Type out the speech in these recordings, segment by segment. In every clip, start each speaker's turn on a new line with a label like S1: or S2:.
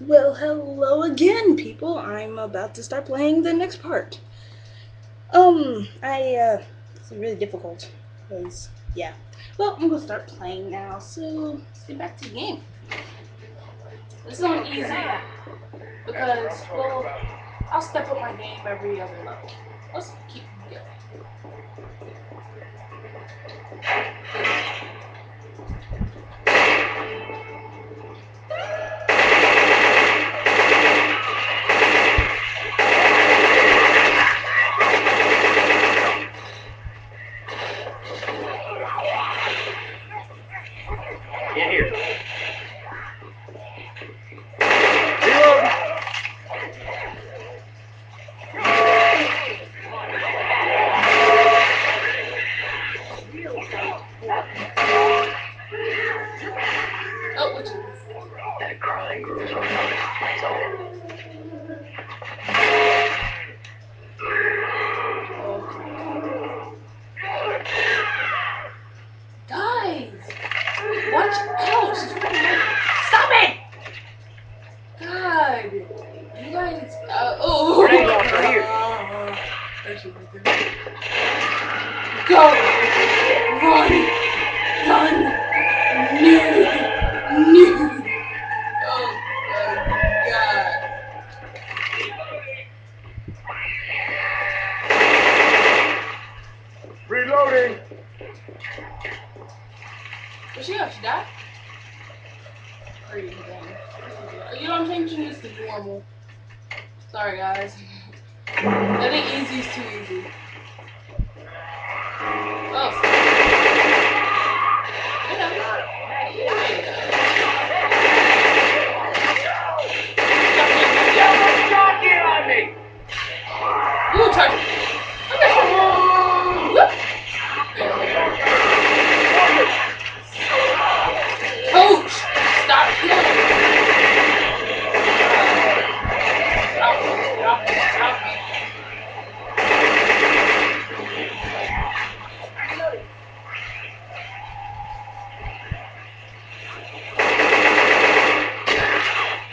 S1: Well, hello again, people. I'm about to start playing the next part. It's really difficult, because, yeah. Well, I'm gonna start playing now, so let's get back to the game. This is not easy, because, well, I'll step up my game every other level. Let's keep going.
S2: In here. Reload.
S1: Oh, which is
S2: That crying girl's on my zone.
S1: Guys! Watch out! She's freaking Stop it! God! You guys. Oh!
S2: Grenade launcher here.
S1: Go! Run! Run! Nude! Nude! Oh my god.
S2: Reloading.
S1: Where'd she go? She died? Or are you done? You know, I'm changing this to normal. Sorry, guys. I think easy's too easy. Oh.
S2: Jockey on me.
S1: Ooh, charge! Okay. Whoop. Coach! Stop killing me! Stop me.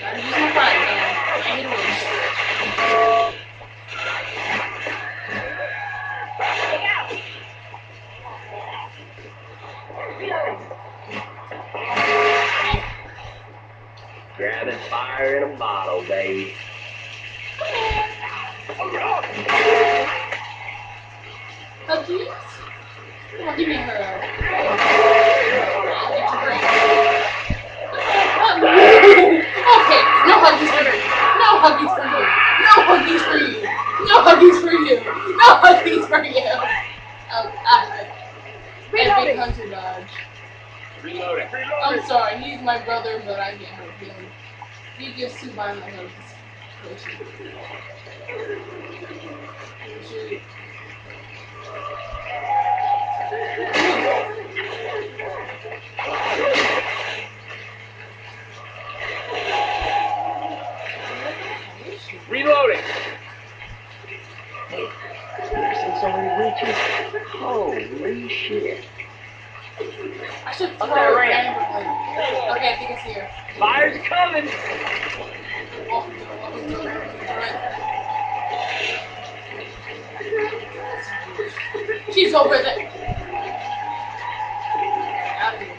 S1: Gotta use my fire gun. I hit a witch.
S2: Grabbing fire in a bottle, baby.
S1: Huggies? Come on, give me a hug. Okay, no huggies for you. No huggies for you. No huggies for you. No huggies for you. No huggies for you. Epic hunter dodge.
S2: Reloading.
S1: I'm sorry, he's my brother, but I can't help him. He gets too violent hugs. Shoot.
S2: Reloading. Hey, ever seen so many witches? Holy shit.
S1: I should throw
S2: Up that
S1: it
S2: ramp.
S1: randomly. Okay, I think it's here.
S2: Fire's coming.
S1: Walking to it, walking to it. She's over there. Out of here.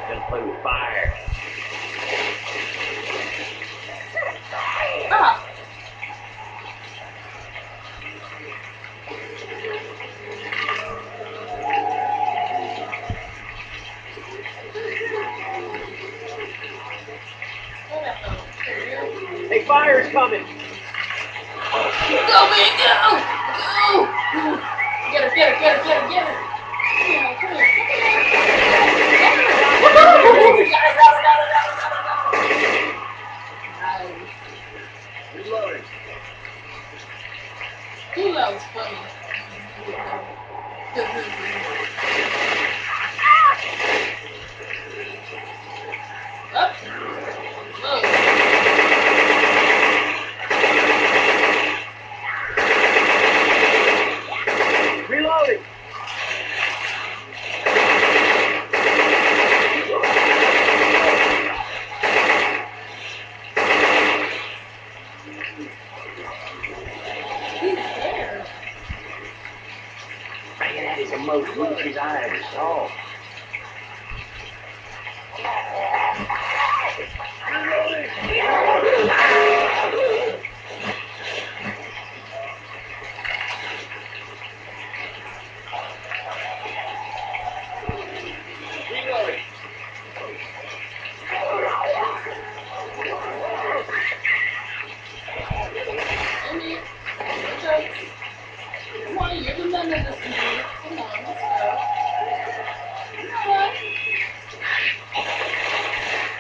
S2: Gonna play with fire.
S1: Ah!
S2: Hey, fire's coming.
S1: Go, man, go! Go! Get her, get her, get her, get her, get her! Come here, come here. Got her. Nice.
S2: Reloading.
S1: Ooh, that was funny. Up. Whoa.
S2: most witches I ever saw.
S1: Come on, you're the man of this movie. Come on, let's go. You know what?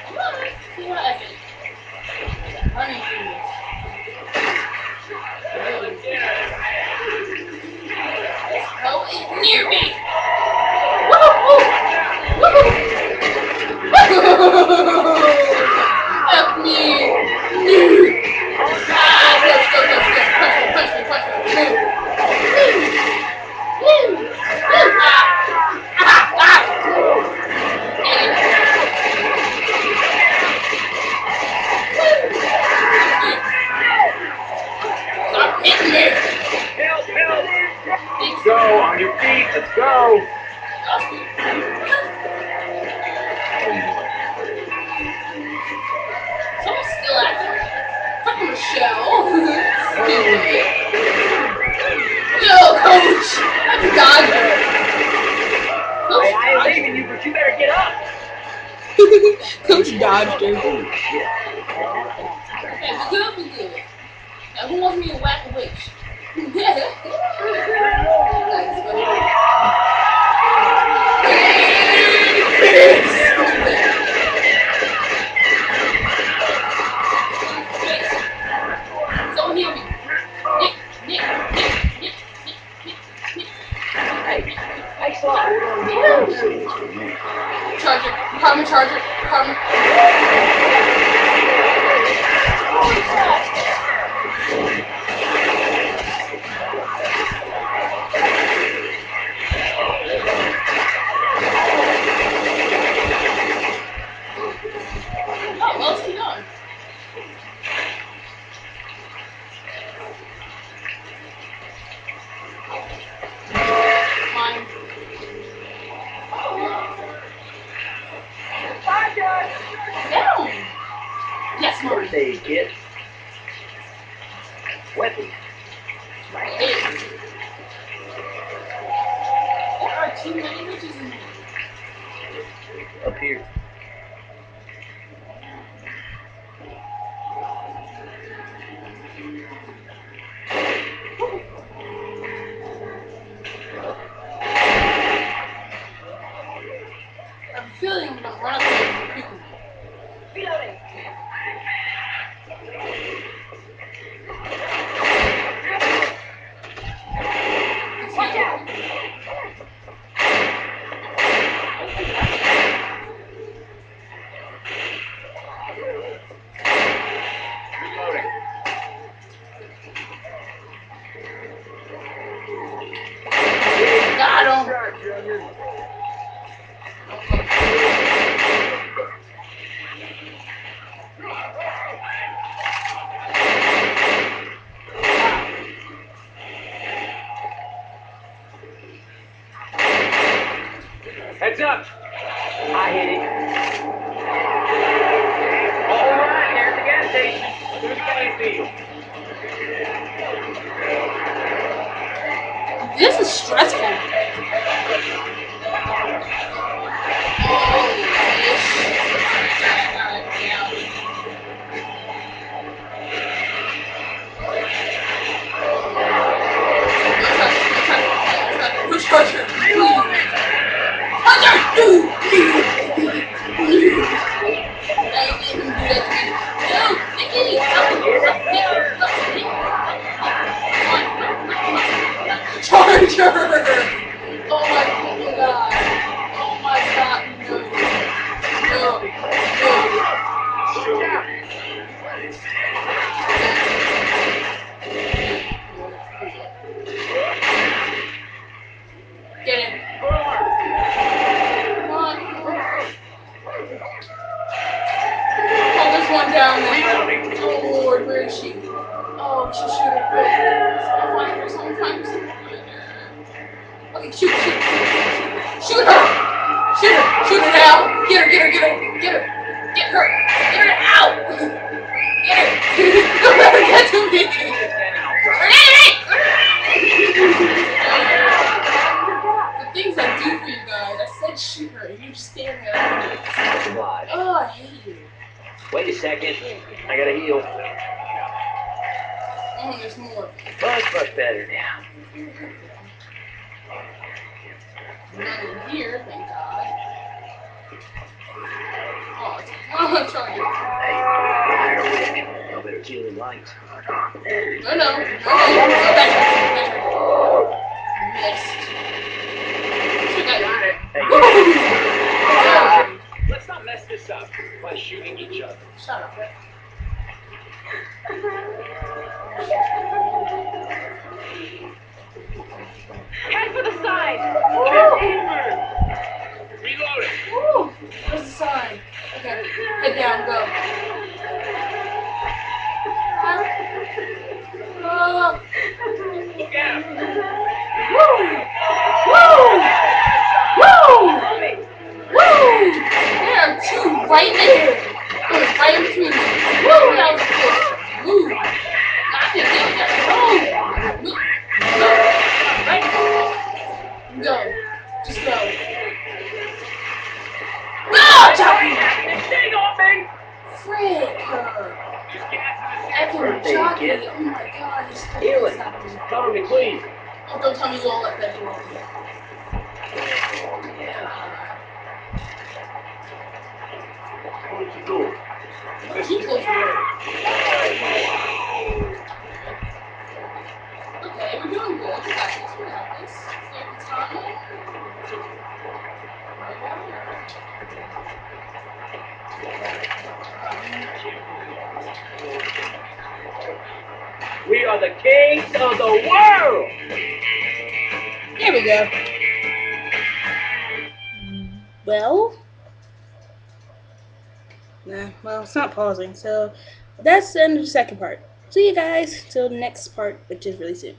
S1: Come on, see what I think. Running through this. Oh, it's near me! Woohoo! Woohoo! F me! Let's go. Punch me. Stop hitting me!
S2: Help! Let's go, on your feet, let's go!
S1: Someone's still acting. Fucking Michelle. Yo, coach! I'm Dodger.
S2: I ain't leaving you, but you better get up!
S1: Coach Dodger.
S2: Oh, shit.
S1: Hey, we good. Now, who wants me to whack a witch? Someone heal me. Nick.
S2: Hey, Sly.
S1: Charger. Karma. Oh, well, let's keep going. Mine. Down. Yes,
S2: First
S1: Marty.
S2: aid kit. Weapon.
S1: There are too many witches in here.
S2: Up here.
S1: I'm feeling I'm gonna run up there quickly.
S2: Reloading.
S1: Watch out!
S2: Reloading.
S1: Got him!
S2: Heads up! I hit it. Alright, there's the gas station. Through the gas field.
S1: This is stressful. Push Hunter, please. Hunter! No, Nikki! Charger! Oh my god. Oh my god, no. No. Get in. Come on. Hold this one down there. Oh Lord, where is she? Oh, she should have. I'll find her sometime. Okay, Shoot her! Shoot her! Shoot her now! Get her! Get her out! Get her! Don't let her get to me! The things I do for you guys, I said shoot her, and you just stand there. Oh, I hate you.
S2: Wait a second. I gotta heal.
S1: Oh, there's more.
S2: Much better now.
S1: Not in here, thank God. Oh, I'm trying to.
S2: Hey, I better chill the lights.
S1: No. Go back. Missed. Shoot that.
S2: Hey, let's not mess this up by shooting each other.
S1: Shut up.
S3: Head for the side!
S2: Reloading.
S1: Woo! Where's the sign? Okay, head down, go.
S2: Look out.
S1: Woo! There are two right there. Right in between them. Woo! That was close. Move. I can get that. Move. Go. Just go. No! Jockey!
S2: Stay on me.
S1: Frick her. Effin jockey. Oh my god, he's
S2: Heal it. Cover me, please.
S1: Oh, don't tell me you all let that door.
S2: What did you do?
S1: He closed the door. Okay, we're doing good. We got this. Take the time.
S2: We are the kings of the world.
S1: There we go. Well, it's not pausing. So that's the end of the second part. See you guys till the next part, which is really soon.